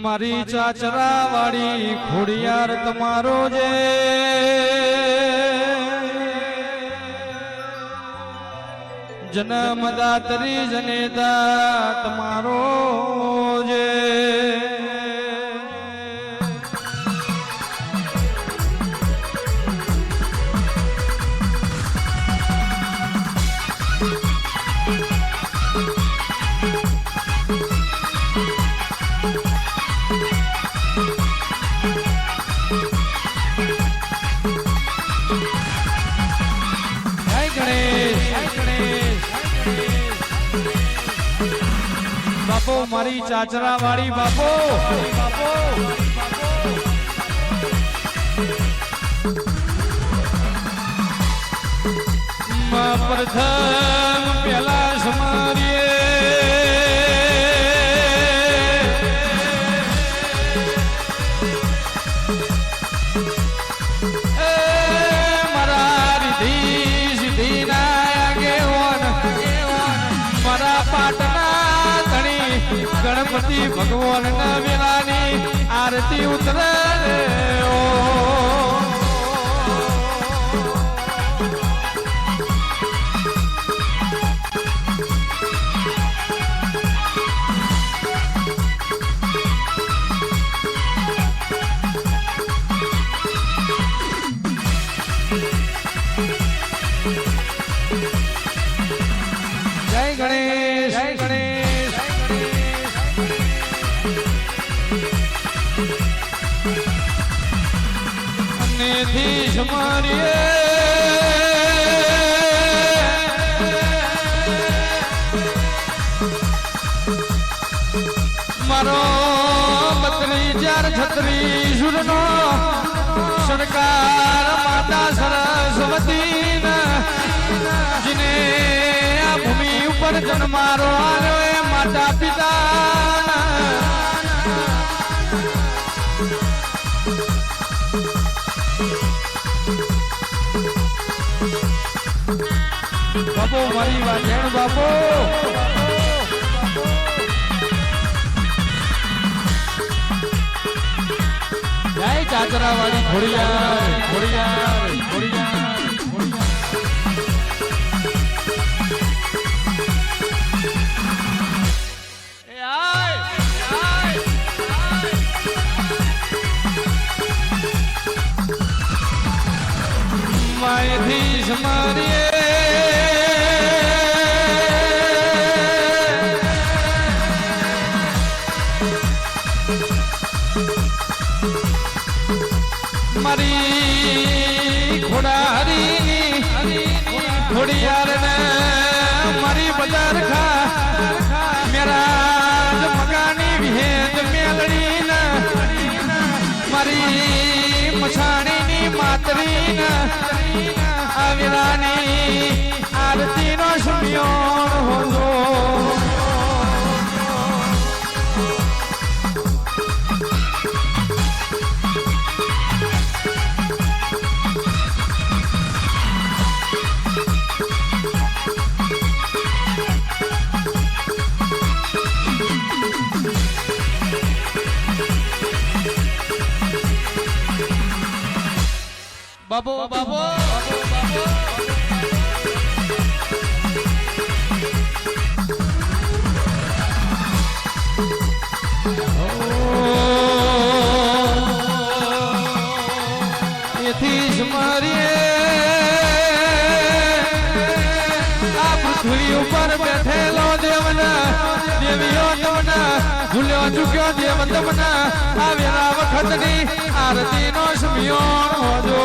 મારી ચાચરા વાળી ખોડિયાર તમારો જે જન્મદાત્રી જનેતા તમારો જે બાપો મારી ચાચરા વાળી બાપો પ્રથમ પેલા સમારીએ મારા રીધિ સિદ્ધિ ના આગેવાન મારા પાટના ગણપતિ ભગવાન ના વેલાની આરતી ઉતરે જય ગણેશ જય ગણેશ થી સમારીએ મારો બત્રી ચાર છત્રી સુરનો સરકાર માતા સરસ્વતી જીને આ ભૂમિ ઉપર જન્મારો આવ્યો એ માતા પિતા બાપો મારી વાજણ બાપો જય ચાચરા વાળી ખોડિયાર ખોડિયાર ખોડિયાર માયથી સમારીએ મારી ખોડારી ખોડિયાર ને મારી બજાર ખા મેરા મકાની વિહેદ મેલડી ને મારી મછાણી ની માતરી ને આવિરાની આરતી નો સુમિયોણ હોજો બાબો બાબો એથી જ મારીએ આ પૃથ્વી ઉપર બેઠેલો દેવના દેવીઓ તમના ભૂલ્યો ચૂક્યો દેવ તમના આવેલા વખતની આરતી નો સમયોણ હોજો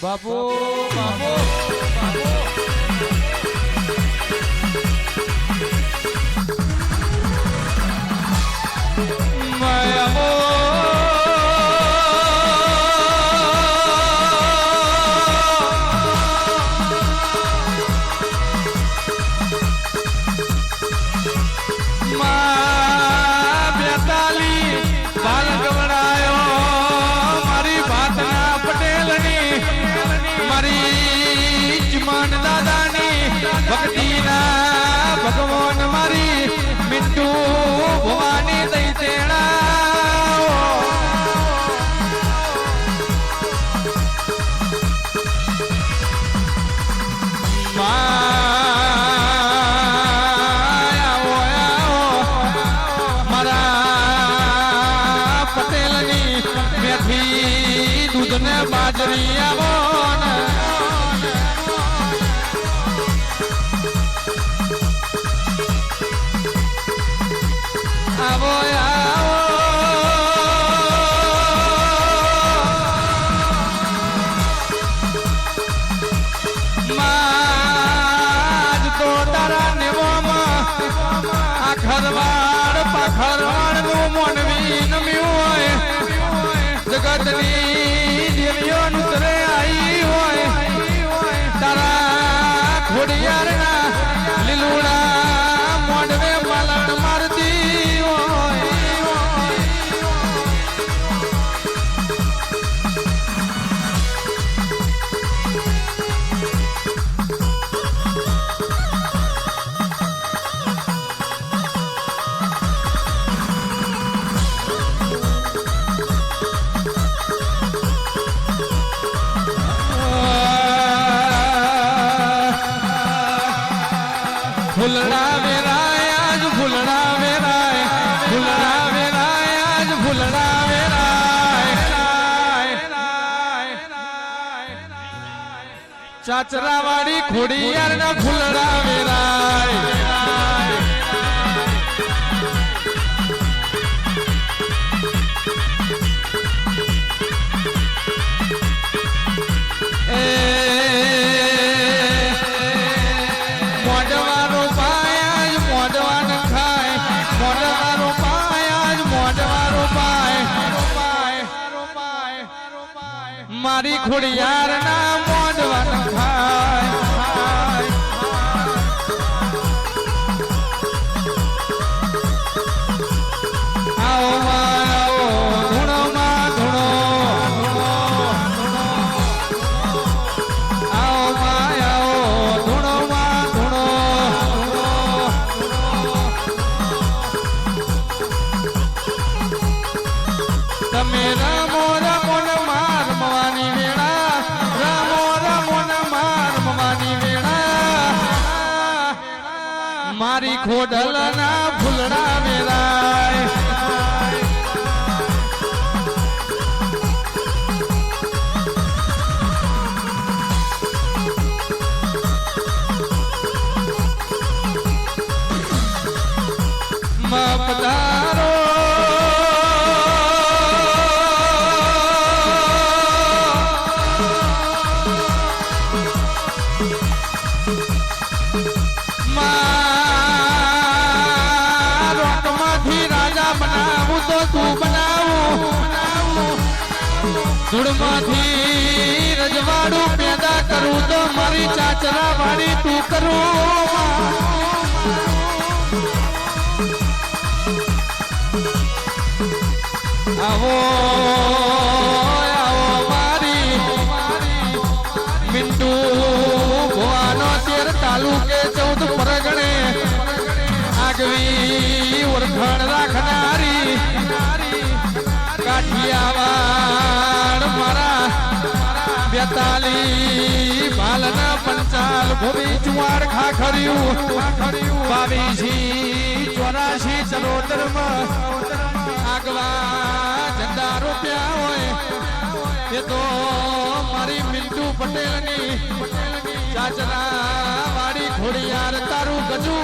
બાપુ બાપુ આવો આવો માજ તો તારા નેવામાં આ ખરવાડ પાખરવાડ નું મોનવી નમ્યું હોય જગતની દેવીઓ નુતરે આવી હોય તારા ખોડિયારના લીલુડા મોઢવે મલણ મારતી હોય ફૂલડા વેરાય આજ ફૂલડા વેરાય ફૂલડા વેરાય આજ ફૂલડા વેરાય ચાચરા વાળી ખોડિયાર ના ફૂલડા વેરાય મારી ખોડિયાર ના મોઢવાન ખાય આવો માં આવો ધૂણો માં ધૂણો આવો માં આવો ધૂણો માં ધૂણો તમે રમો રમો ને માર મવાની વેળા રમો રમો ને માર મવાની વેળા મારી ખોડલ ના ફૂલડા વેરાય મપદારો ધૂળમાંથી રજવાડું પેદા કરું તો મારી ચાચરા વાળી તું કરું આવો આવો મારી મિંટુ ભવાનો 13 તાલુકે 14 પરગણે આગવી ઓળખાણ રાખનારી કાઠિયાવાડ મારા 42 ભાલના પંચાલ ભૂમિ ચુવાડ ખાખર્યું 22 84 ચરોતરમાં આગવા ઝંડા રૂપિયા હોય એ તો મારી મિંટુ પટેલની ચાચરા વાળી ખોડિયાર તારું ગજુ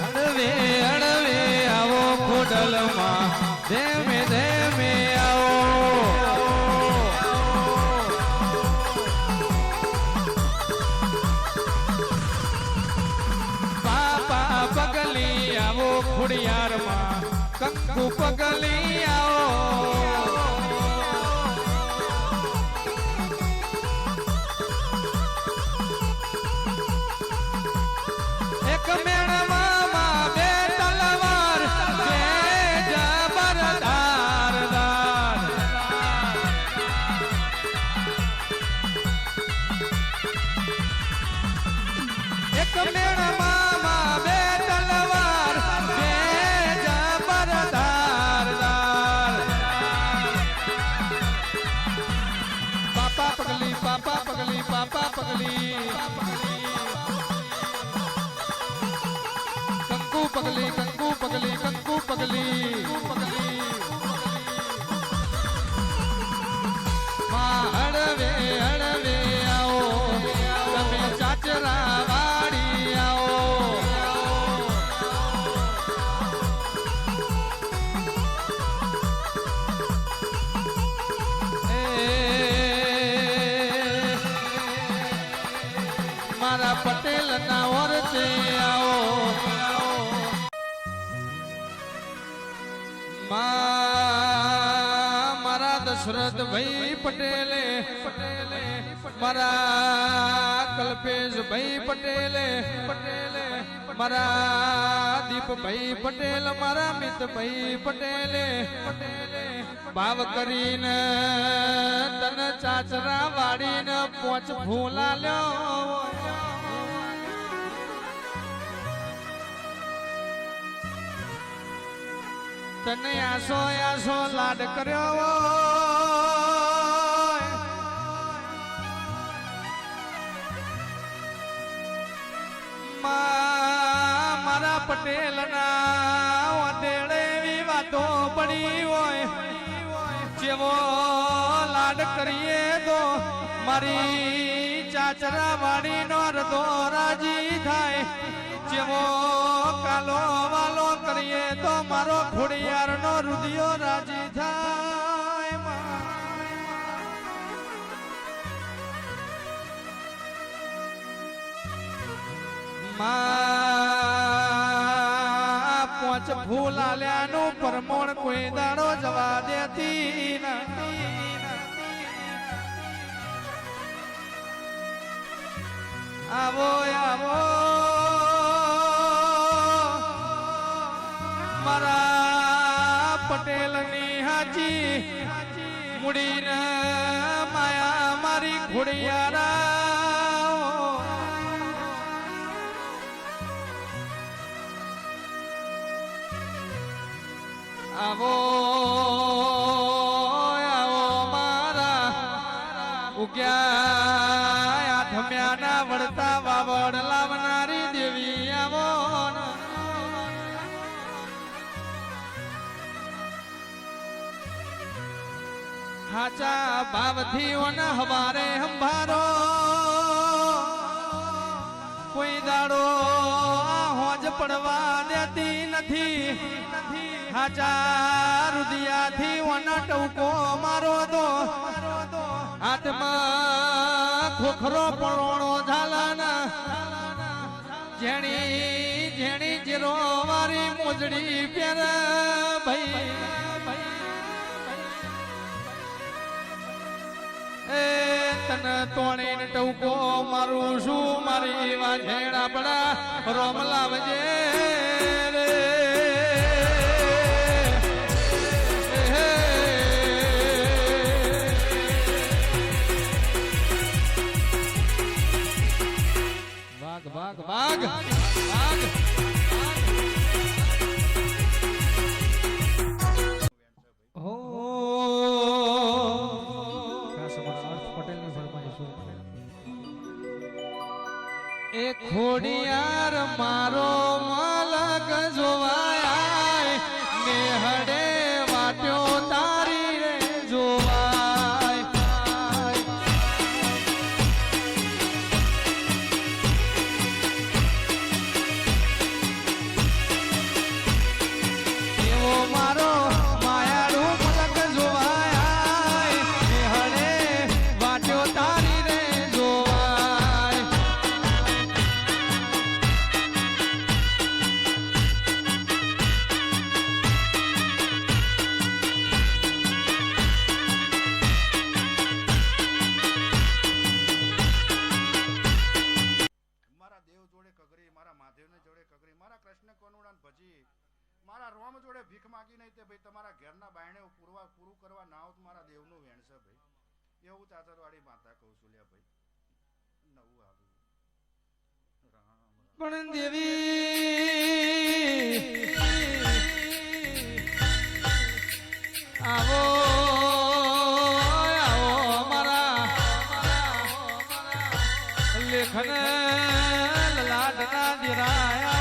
અડવે અડવે આવો ખોડલમાં ધેમે ધેમે આવો પાપા પગલી આવો ખોડિયારમાં કંકુ પગલી આવો એક મેળમાં બે તલવાર બે જબરદાર એક મેળમાં બે તલવાર બે જબરદાર પગલી કંકુ પગલી કંકુ પગલી માં હળવે હળવે આવો તમે ચાચરા વાડી આવો મારા પટેલ ના ઓરતે આવો મારા દશરથ ભાઈ પટેલે મારા કલ્પેશ ભાઈ પટેલે મારા દીપભાઈ પટેલ મારા મિતભાઈ પટેલે ભાવ કરીને તન ચાચરા વાડીને પોચ ફૂલા લ્યો તને આસો આસો લાડ કર્યો મારા પટેલ ના ઓટેડે એવી વાતો પડી હોય જેવો લાડ કરીએ તો મારી ચાચરા વાડી નો રદો રાજી થાય જેવો કાલો વાલો કરીએ તો મારો ખોડિયાર નો રુદિયો રાજી થાય પોચ ફૂલ આલ્યાનું પરમોણ કોઈ દાડો જવા દેતી નથી આવો આવો મારા પટેલ ની હાજી મુડીને માયા મારી ખોડિયારા આવો આવો મારા ઉગ્યા આઠમ્યાના વળતા વાવડ લાવનારી દેવી આવો હાચા ભાવથી ઓના હવારે હંભારો કોઈ દાડો હોજ પડવા દેતી નથી હાચા રુદિયાથી ઓના ટવકો મારો દો હાથમાં ખોખરો પરોણો ઝાલાના જેણી જેણી જીરો મારી મોજડી પેર ભાઈ તન તોણીને ટવકો મારું શું મારી વાંઝેડા પડા રોમ લાવજે રે વાઘ વાઘ વાઘ વાઘ હો એ ખોડિયાર મારો માલક જોવાય મેહડે વાટ્યો તારી રે જોવાય એવો મારો માયાળું મલક જોવાય મેહડે વાટ્યો તારી રે જોવાય કૃષ્ણ કોનુડાન ભજી મારા રોમ જોડે ભીખ માગી નહીં તે ભાઈ તમારા ઘરના બાયણે પૂરું કરવા ના આવો મારા દેવનું વેણ છે ભાઈ એવું ચાચરવાડી માતા કહું છું લ્યા ભાઈ નવું આવું પણ દેવી આવો આવો મારા લેખન લાડના દિરાયા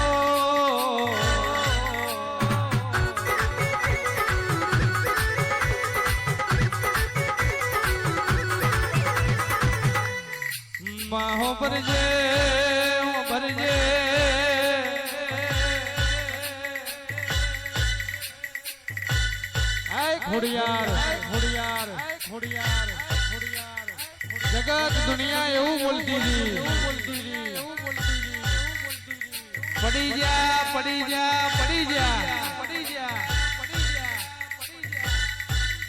ભરજે ભરજે ખોડિયાર ખોડિયાર ખોડિયાર ખોડિયાર જગત દુનિયા એવું બોલતી હતી પડી જા પડી જા પડી જા પડી જા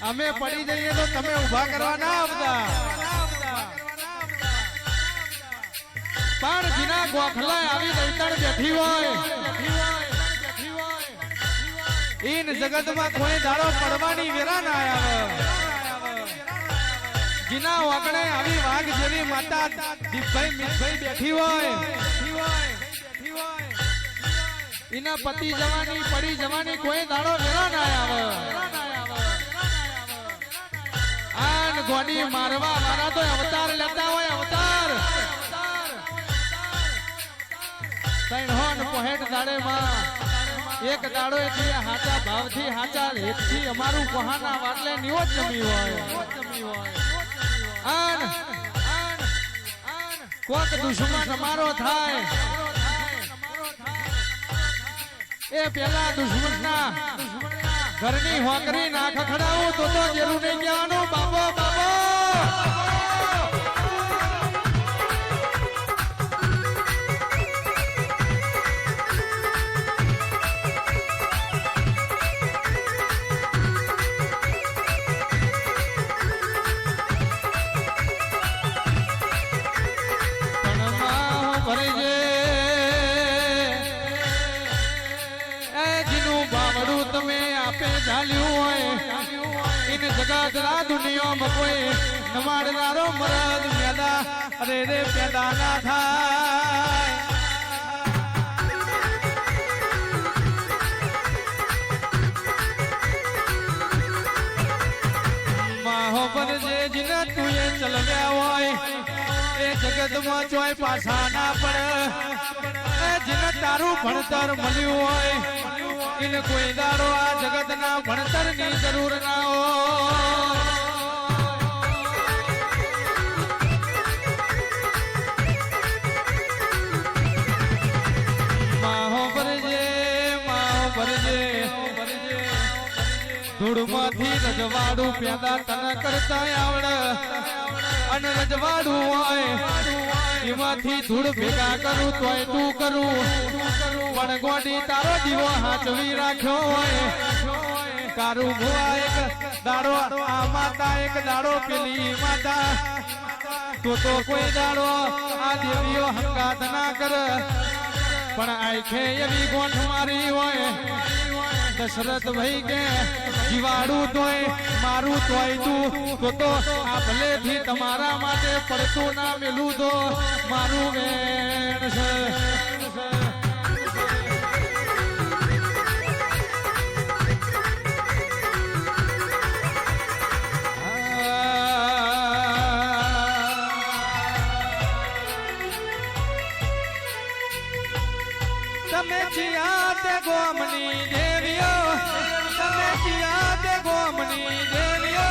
અમે પડી જઈએ તો તમે ઊભા કરવા ના આવતા પણ જીના ગોખલા આવી દૈતણ બેઠી હોય ઈન જગતમાં કોઈ દાડો પડવાની વેરા ના આવે જીના વાગણે આવી વાઘ જેવી માતા દીપભાઈ મીતભાઈ બેઠી હોય ઈના પતિ જવાની પડી જવાની કોઈ દાડો વેરા ના આવે આન ગોડી મારવા વાળા તો અવતાર લેતા હોય અવતાર તૈણહોન પોહેટ દાડે માં એક દાડો એટલે હાચા ભાવથી હાચા હેતથી અમારું કોહાના વાટલે નિવત જમી હોય આન કોક દુશ્મન અમારો થાય એ પેલા દુશ્મનના ઘરની હોકરી ના ખખડાવું તો જેરું નહીં કહેવાનું બાબો બાબો જગતના દુનિયામાં કોઈ નમાડનારો મરદ પેદા અરે રે પેદા ના થાય માહો પર જે જીને તું એ ચલવ્યા હોય એ જગતમાં ચોય પાછા ના પડે એ જીને તારું ભણતર મળ્યું હોય એને કોઈ દાડો આ જગતના ભણતરની જરૂર ના હોય માહો ભરજે ધૂળમાંથી રજવાડું પેદા તને કરતા આવડે અને રજવાડું હોય એમાંથી ધૂળ ભેગા કરું તોય તું કરું પણ ગોડી તારો દીવો હાચવી રાખ્યો હોય કારું ભુવા એક દાડો આ માતા એક દાડો પેલી માતા તો કોઈ દાડો આ દેવીઓ હંગાત ના કર પણ આખે એવી ગોઠ મારી હોય દશરથ ભાઈ કે જીવાડું તોય મારું તોય તું તો આ ભલેથી તમારા માટે પડતું ના મેલું તો મારું વેણ છે તમે જીયા તે ગોમની દેવીઓ તમે જીયા તે ગોમની દેવીઓ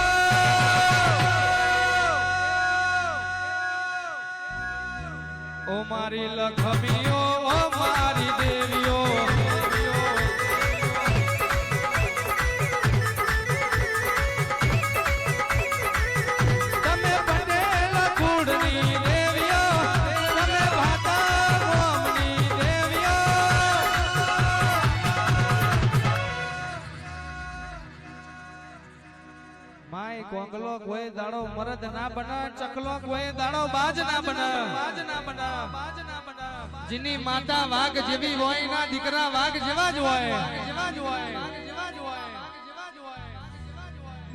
ઓ મારી લખમીઓ ઓ મારી દેવીઓ તમે પટેલ કુળની દેવીઓ તમે ભાતા ગોમની દેવીઓ માય કોંગલો કોઈ દાડો મરદ ના બને ચકલો કોઈ દાડો બાજ ના બને જીની માતા વાઘ જેવી હોય ના દીકરા વાઘ જેવા જ હોય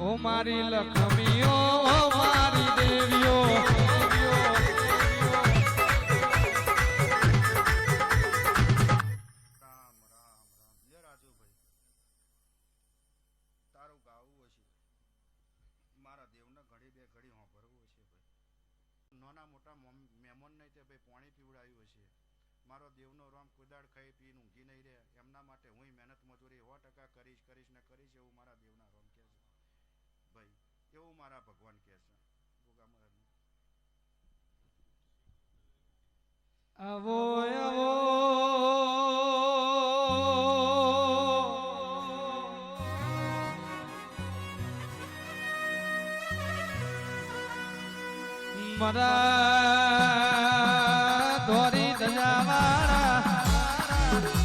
ઓ મારી લક્ષ્મીઓ ઓ મારી દેવીઓ નાના મોટા મહેમાન નહીં તે ભાઈ પાણી પીવડાવ્યું હશે મારો દેવનો રામ કુદાડ ખાઈ પીને ઊંઘી નહીં રહે એમના માટે હું મહેનત મજૂરી 100% કરીશ ને કરીશ એવું મારા દેવના રામ કહે છે ભાઈ એવું મારા ભગવાન કહે છે ભોગા મહારાજ આવો આવો મારા ધોરી ધજાવાળા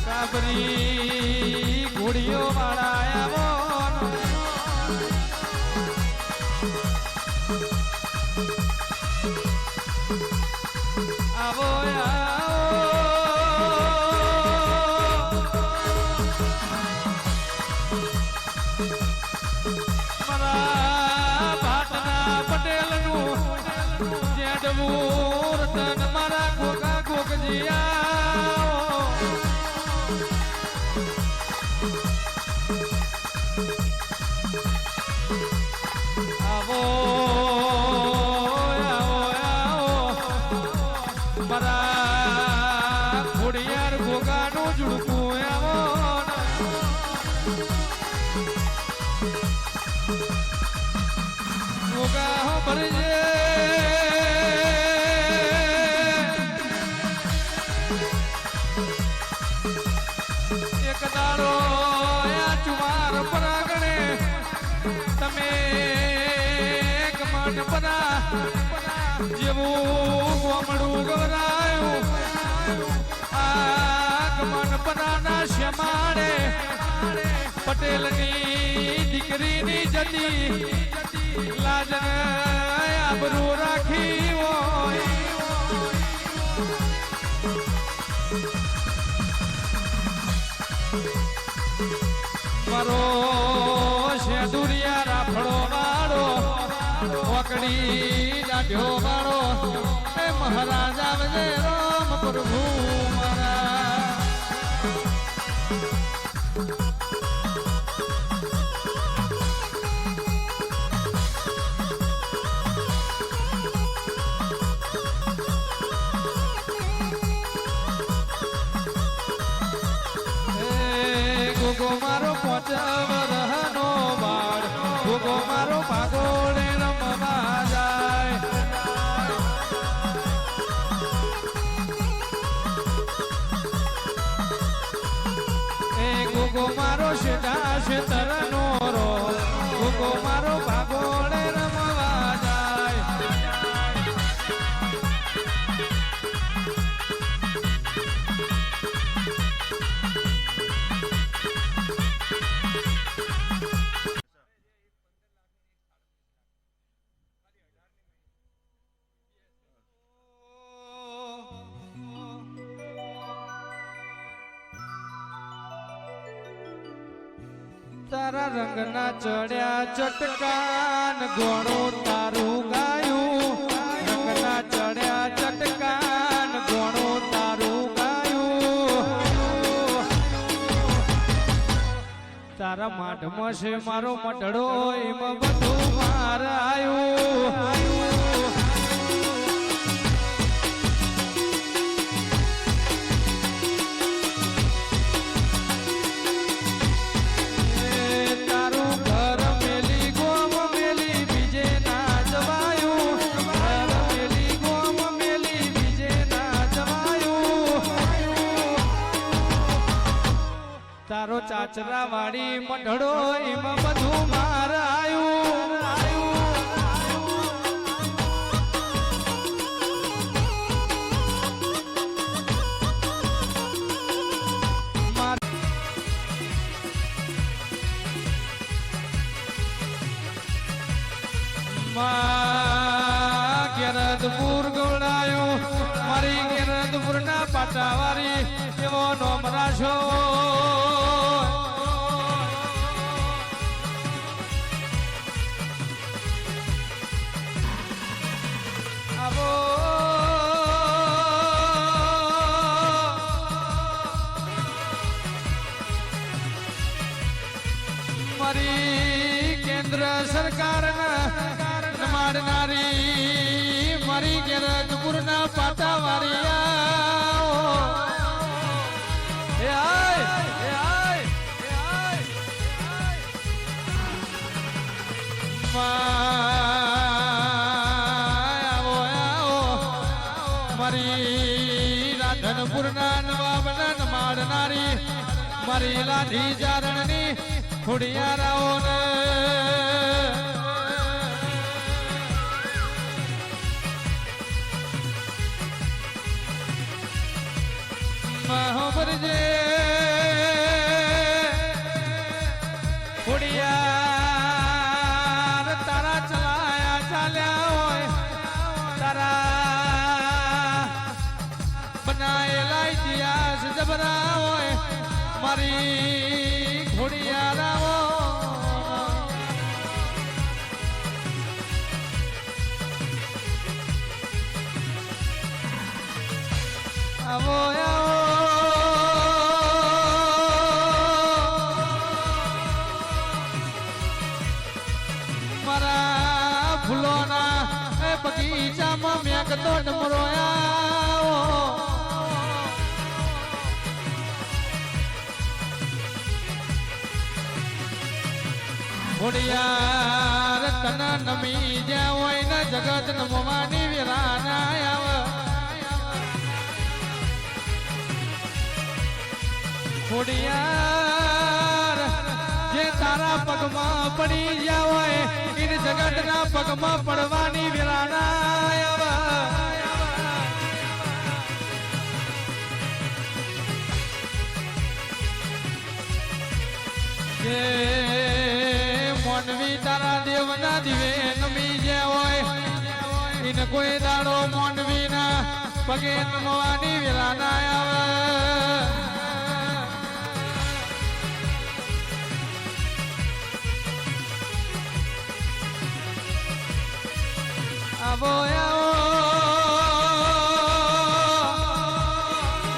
કાબરી ઘોડીઓ વાળા આવો આવો મારા ભાટના પટેલનું જેડવું રતન મારા ગોગા ગોગજીયા આવો મારા ખોડિયાર ગોગાનું ઝુડકું આવો ગોગા ભરજે એક દાડો આ ચુમાર પરાગણે તમે મન બના જેવું ગોમડું ગવરાયું આ મન બનાના શ્યામાડે પટેલની દીકરીની જતી લાજન આબરૂ રાખી હોય મારો શેદુરિયા રાફડો વાળો વકડી દાઢ્યો વાળો એ મહારાજા વજે રામ પ્રભુ મારા ગોગો મારો પોચવરનો બાળ ગોગો મારો ભાગોળે રમવા જાય એ ગોગો મારો શેઠા શેતરનો રો ગોગો મારો ભાગોળે રમવા જાય તારા રંગના ચડ્યા ચટકાન ગોણું તારું ગાયું રંગના ચડ્યા ચટકાન ગોણું તારું ગાયું તારા માઢમાં છે મારો મઢડો એમાં બધું મારાયું તારો ચાચરા વાળી મઢડો એમાં બધું મારાયું ગેરદપુર ગોળાયું મારી ગેરદપુર ના પાટાવાળી એવો નોમ રાશો આવો મારી કેન્દ્ર સરકારના મારનારી મારી ગેરદપુરના પાટાવાળી મારી રતનપુરના નવાબના માડનારી મારી લાધી ચારણની ખોડિયારાઓને મહોબરજે ખોડિયાર તારા ચલાયા ચાલ્યા હોય તારા બનાયેલા ઇતિહાસ જબરા હોય મારી ખોડિયારાઓ આવો મારા ફૂલોના બગીચામાં મેં કતો ડમરોયા ખોડિયાર તન નમી જ્યાં હોય ને જગત નમવાની વિરાના ખોડિયાર જે તારા પગમાં પડી ગયા હોય એને જગતના પગમાં પડવાની વિરાના જે મોનવી તારા દેવના દિવે નમી ગયા હોય એને કોઈ દાડો મોનવી ના પગે નમવાની વિરાના આવે આવો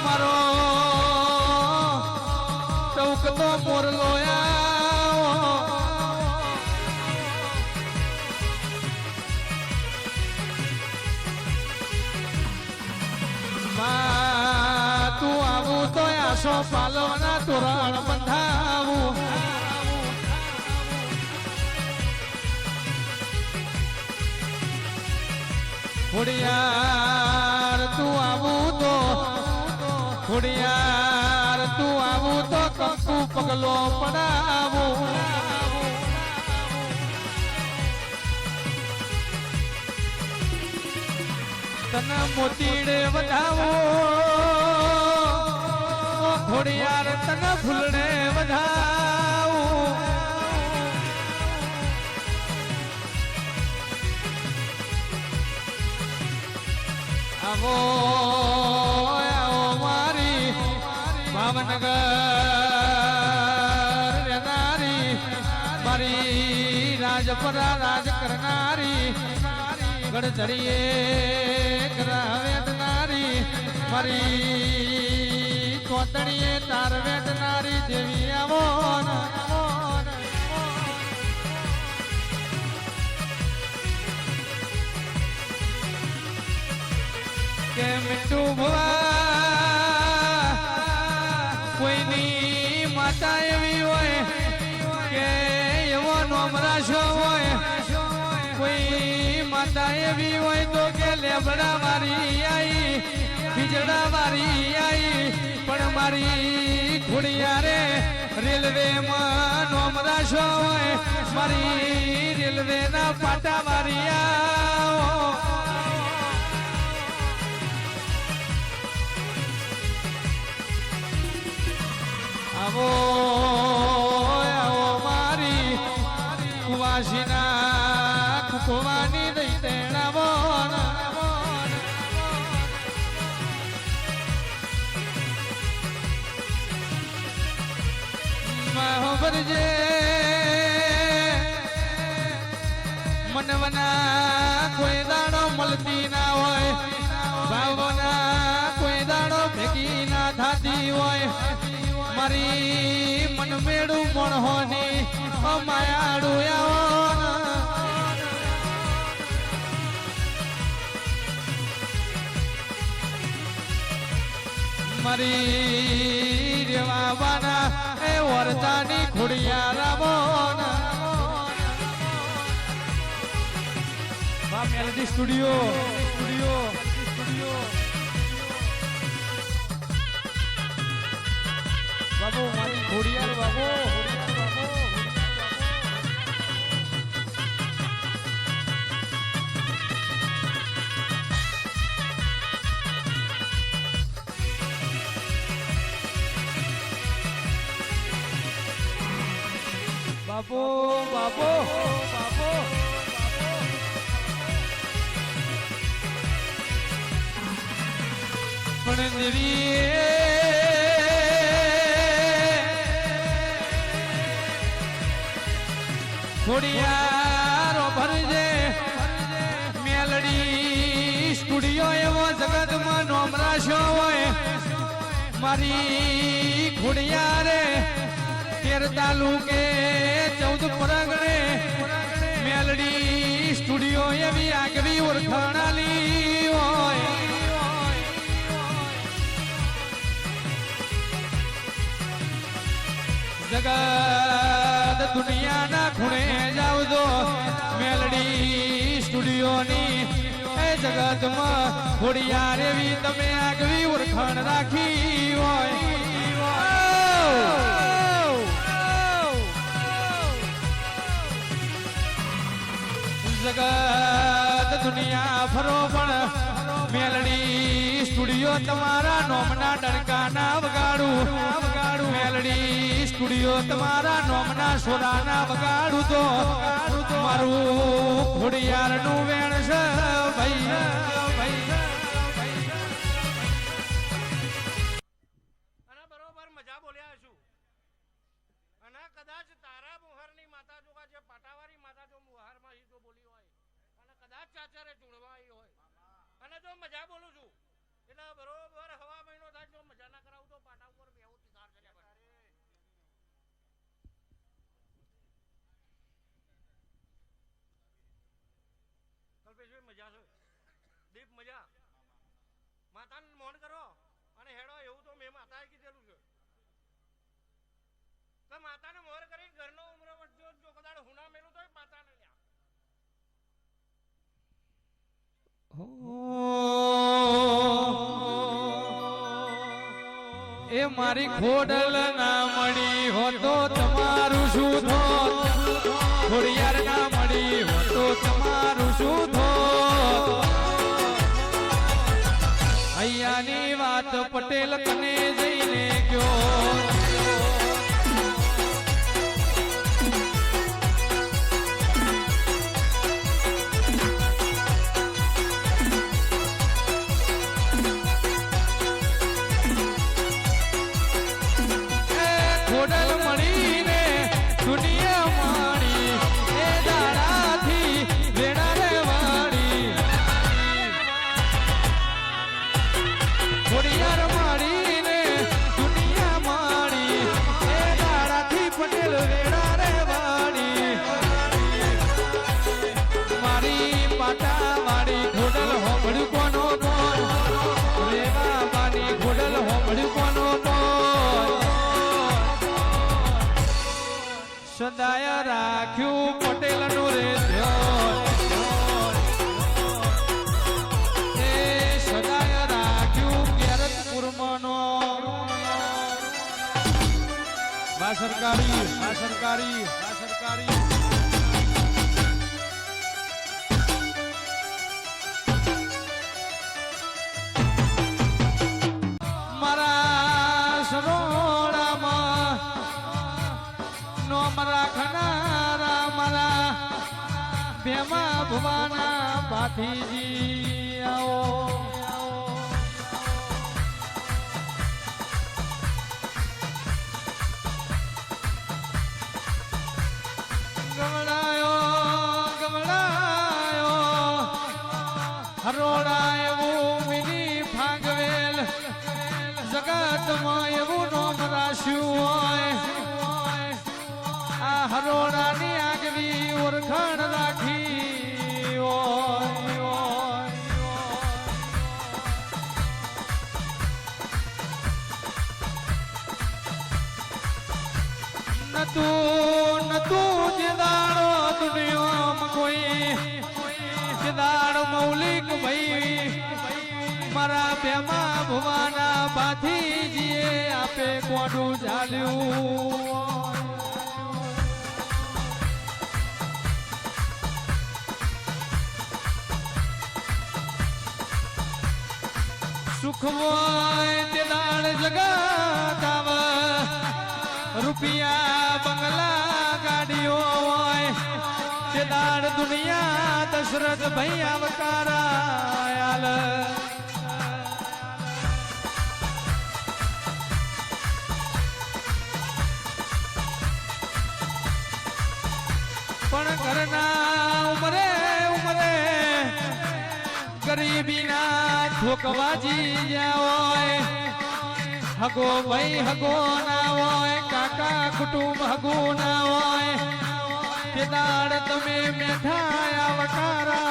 મારો ચૌક તો મોરલો તું આવું તો આસો પાલવના તોરણ બંધાવું ખોડિયાર તું આવું તો ખોડિયાર તું આવું તો કંકુ પગલો પડાવું તને મોતીડે વધાવો ખોડિયાર તને ફૂલડે વધાવું આવો મારી ભાવનગર રહેનારી મારી રાજપરા રાજ કરનારી ગઢધડીએ વેટનારી મારી કોતણીએ તાર વેટનારી દેવી આવો કે મીઠું ભવા કોઈની માતા એવી હોય કે એવો નોમરાશો હોય કોઈ માતા એવી હોય તો કે લેબડા મારી આઈ ખીજડા મારી આઈ પણ મારી ખોડિયારે રેલવેમાં નોમરાશો હોય મારી રેલવેના પાટા મારી આવો આવો મારી કુવાસીના કુકવાની દઈ તેણાવો મહોબરજે મનવના કોઈ દાડો મળતી ના હોય ભાવના કોઈ દાડો ભેગી ના થાતી હોય મારી મન મેળું મણહોની માયાડું આવો મારી રેવાવાના એ વરદાની ખોડિયારાવો મેલડી સ્ટુડિયો બાબુ મારી ખોડિયાર બાબુ બાપો બાપો બાપો પણ દેવી થોડિયારો ભરજે મેલડી સ્ટુડિયો એવો જગતમાં નોમ રાખ્યો હોય મારી ખોડિયારે 13 તાલુકે 14 પરગણે મેલડી સ્ટુડિયો એવી આગવી ઓળખાણાલી હોય જગત દુનિયાના ખૂણે જાવજો મેલડી સ્ટુડિયોની એ જગતમાં ખોડિયાર એવી તમે આગવી ઓળખાણ રાખી હોય જગત દુનિયા ફરો પણ મેલડી સ્ટુડિયો તમારા નોમના ડણકાના વગાડું મેલડી સ્ટુડિયો તમારા નોમના સોરાના વગાડું તો મારું ખોડિયારનું વેણ છે ભાઈ અને બરોબર મજા બોલ્યા છું અને કદાચ તારા મુહારની માતા જો જે પાટાવાળી માતા જો મુહારમાં ઈ જો બોલી હોય અને કદાચ ચાચરે ચૂણવાઈ હોય અને જો મજા બોલું છું એટલે બરોબર હવા મહિનો થાય જો મજા ના કરાવું તો પાટા ઉપર બેવું તિસાર ચલ્યા કલ્પેશભાઈ મજા છે દીપ મજા માતાને મોન કરો અને હેડો એવું તો મેં માતાએ કીધેલું છે તો માતાને મોર કરી ઘરનો ઉમરો વચ્ચે જો કદાચ હુના મેલું તો માતાને લ્યા એ મારી ખોડલ ના મળી હો તો તમારું શું થોત ખોડિયાર ના મળી હો તો તમારું શું થોત અહીંયાની વાત પટેલ કને જઈને ગયો ખોડલ મળીને દુનિયા માણી એ દાડાથી વેડા રે વાળી ખોડિયાર માણીને દુનિયા માણી એ દાડાથી પટેલ વેડા રે વાળી મારી પાટા વાળી ખોડલ હોમડું કોનો કોણ રેવા માની ખોડલ હોમડું કોનો કોણ સદાય રાખ્યું પટેલ નું રે એ સદાય રાખ્યું કેરતપુર મનો સરકારી મારા સરોડામાં નોમ રાખનારા મારા ભેમા ભુવાના પાથીજી આવો ગમડાયો હરોડા એવું મિની ભાગવેલ જગતમાં એવું નોમ રાખ્યું હોય આ હરોડાની આગવી ઓળખાણ રાખી નતું જે દાડો દુનિયામાં કોઈ જે દાડ મૌલિક ભાઈ મારા બેમાં ભુવાના ભાથીજીએ આપે કોડું ઝાલ્યું સુખ હોય તે દાળ જગત આવે રૂપિયા બંગલા ગાડીઓ હોય તે દાળ દુનિયા દશરથ ભાઈ આવકારાયાલ પણ ઘરના ઉમરે ઉમરે ગરીબીના ઠોકવાજી જ્યાં હોય હગો ભાઈ હગો ના હોય કાકા કુટુંબ હગો ના હોય તે દાડ તમે મેઠા આવકારાયા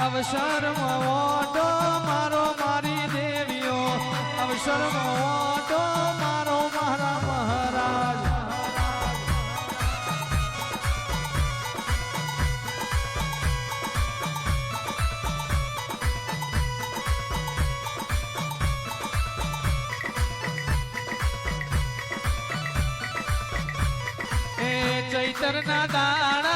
અવસર મોટો મારો મારી દેવીઓ અવસર મોટો મારો મારા મહારાજ એ ચૈતર ના દાણા